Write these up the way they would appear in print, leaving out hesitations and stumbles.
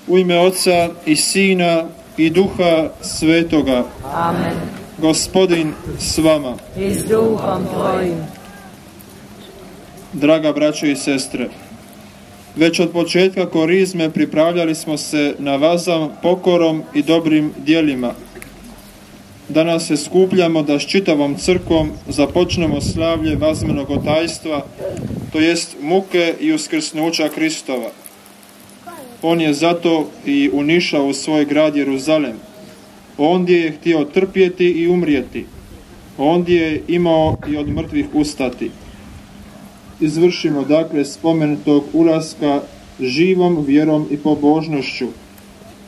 U ime Otca i Sina i Duha Svetoga. Amen. Gospodin s vama. I s duhom tvojim. Draga braćo i sestre, već od početka korizme pripravljali smo se na vazam pokorom i dobrim djelima. Danas se skupljamo da s čitavom crkvom započnemo slavlje vazmenog otajstva, to jest muke i uskrsnuća Kristova. On je zato i unišao u svoj grad Jeruzalem. Ondje je htio trpjeti i umrijeti. Ondje je imao i od mrtvih ustati. Izvršimo dakle spomenutog ulaska živom vjerom i pobožnošću.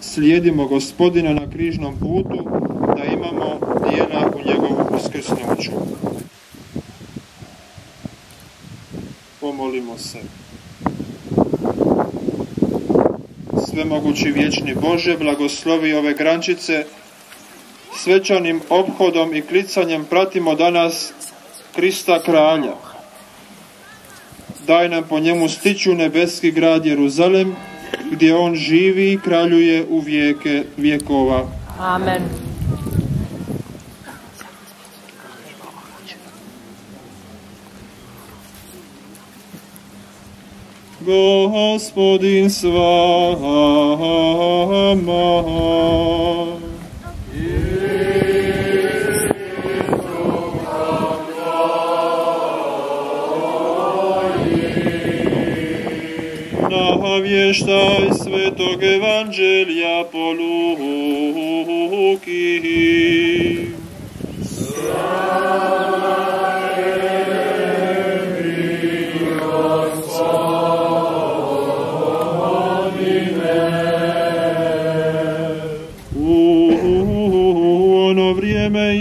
Slijedimo Gospodina na križnom putu da imamo dijela u njegovu uskrsnuću. Pomolimo se. Svemogući vječni Bože, blagoslovi ove grančice, svečanim ophodom i klicanjem pratimo danas Krista Kralja. Daj nam po njemu stiću nebeski grad Jeruzalem, gdje on živi i kraljuje u vijeke vjekova. Amen. Gospodin s vama. Navještaj svetog evanđelja po Luki.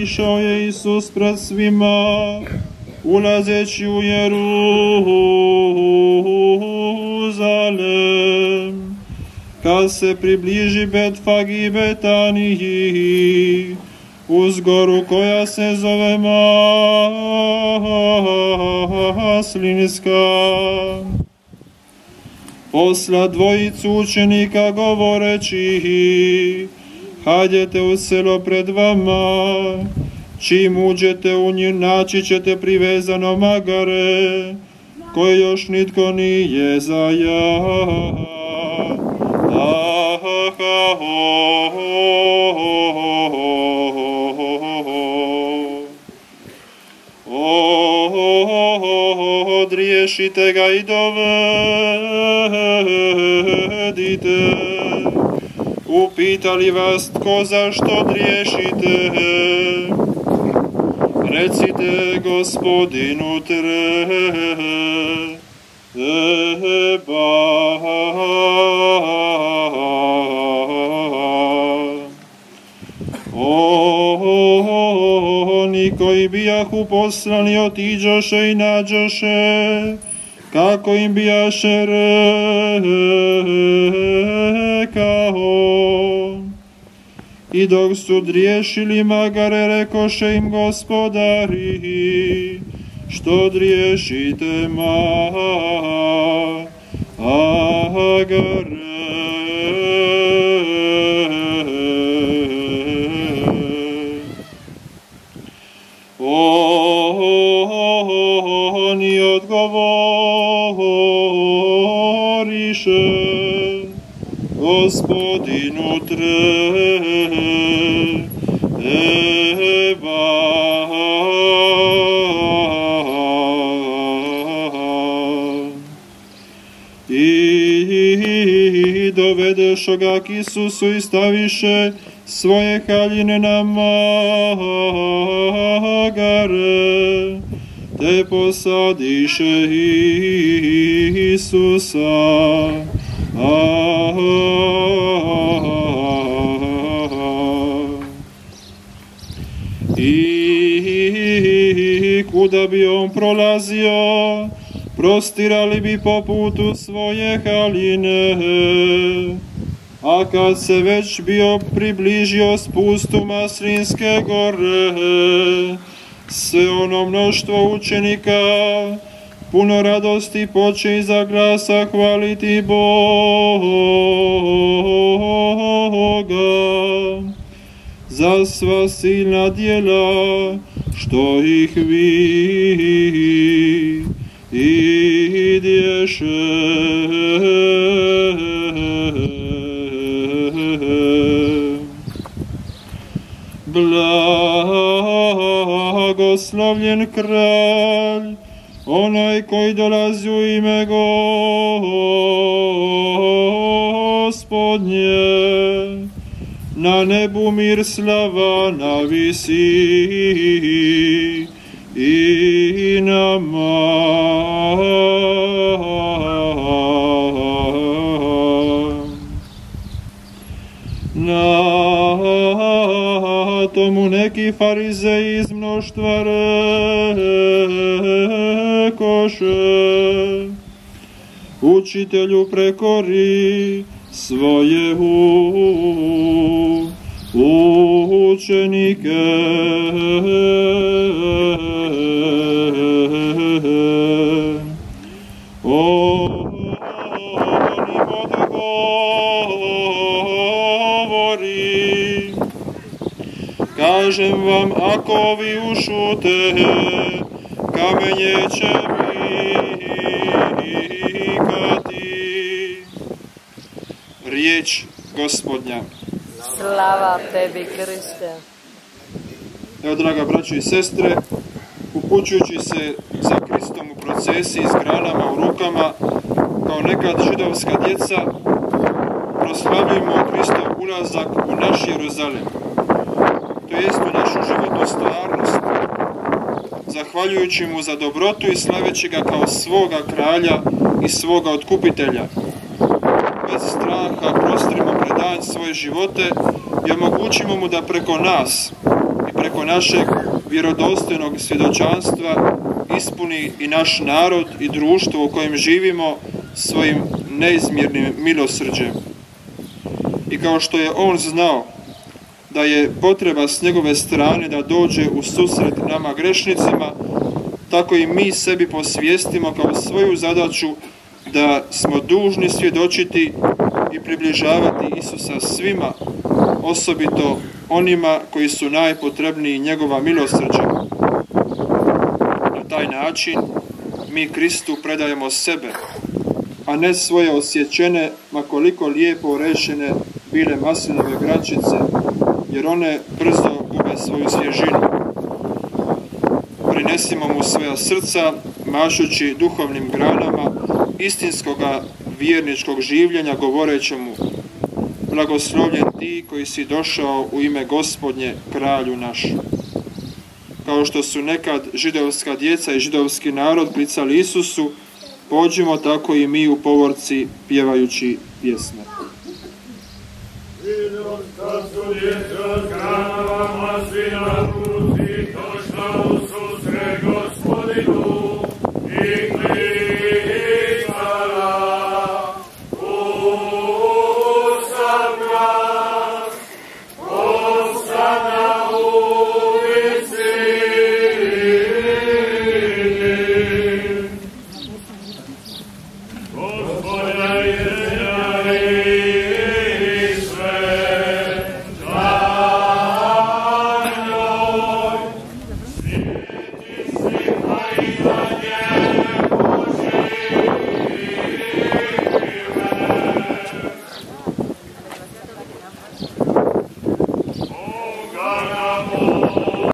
Išao je Isus pred svima, ulazeći u Jeruzalem. Kad se približi Betfagi i Betaniji, uz goru koja se zove Maslinska, posla dvojicu učenika govoreći: hađete u selo pred vama, čim uđete u njih naći ćete privezano magare, koje još nitko nije zajao. Odriješite ga i dovedite. Upitali vas tko zašto griješite, recite Gospodinu treba. Oni koji bijahu poslani otiđoše i nađoše, kako im bijaše rekao. I dok su driješili magare, rekoše im gospodari: što driješite magare? Oni odgovoriše: Gospodinu treba. I dovedešo ga k Isusu i staviše svoje haljine na magare, te posadiše Isusa. I kuda bi on prolazio, prostirali bi po putu svoje haljine. A kad se već bio približio spustu Maslinske gore, sve ono mnoštvo učenika puno radosti poče iza glasa hvaliti Boga za sva silna djela što ih vidješe. Blagoslovljen kralj, onaj koji dolazi u ime Gospodnje, na nebu mir, slava na visini i nama. Na tomu neki farizeji iz mnoštva rekoše: Učitelju, prekori svoje učenike. Oni odgovori: Kažem vam, ako vi ušute, kamenje će vikati. Riječ Gospodnja. Slava tebi, Kriste. Evo, draga braćo i sestre, upućujući se za Kristom u procesiji s granama u rukama, kao nekad židovska djeca, proslavljujemo Kristov ulazak u naš Jeruzalim, to jest u našu životnu stvarnost, zahvaljujući mu za dobrotu i slaveći ga kao svoga kralja i svoga otkupitelja. Bez straha prostrimo predanj svoje živote i omogućimo mu da preko nas i preko našeg vjerodostojnog svjedočanstva ispuni i naš narod i društvo u kojem živimo svojim neizmjernim milosrđem. I kao što je on znao da je potreba s njegove strane da dođe u susret nama grešnicima, tako i mi sebi posvijestimo kao svoju zadaću da smo dužni svjedočiti i približavati Isusa svima, osobito onima koji su najpotrebniji njegova milosrđa. Na taj način mi Kristu predajemo sebe, a ne svoje osjećene, ma koliko lijepo rešene bile maslinove grančice, jer one brzo gube svoju svježinu. Prinesimo mu svoja srca, mašući duhovnim granama istinskoga vjerničkog življenja, govoreći mu: Blagoslovljen ti koji si došao u ime Gospodnje, kralju naš. Kao što su nekad židovska djeca i židovski narod klicali Isusu, pođimo tako i mi u povorci pjevajući pjesme. Židovska su djeca s granama maslina ruci, došla u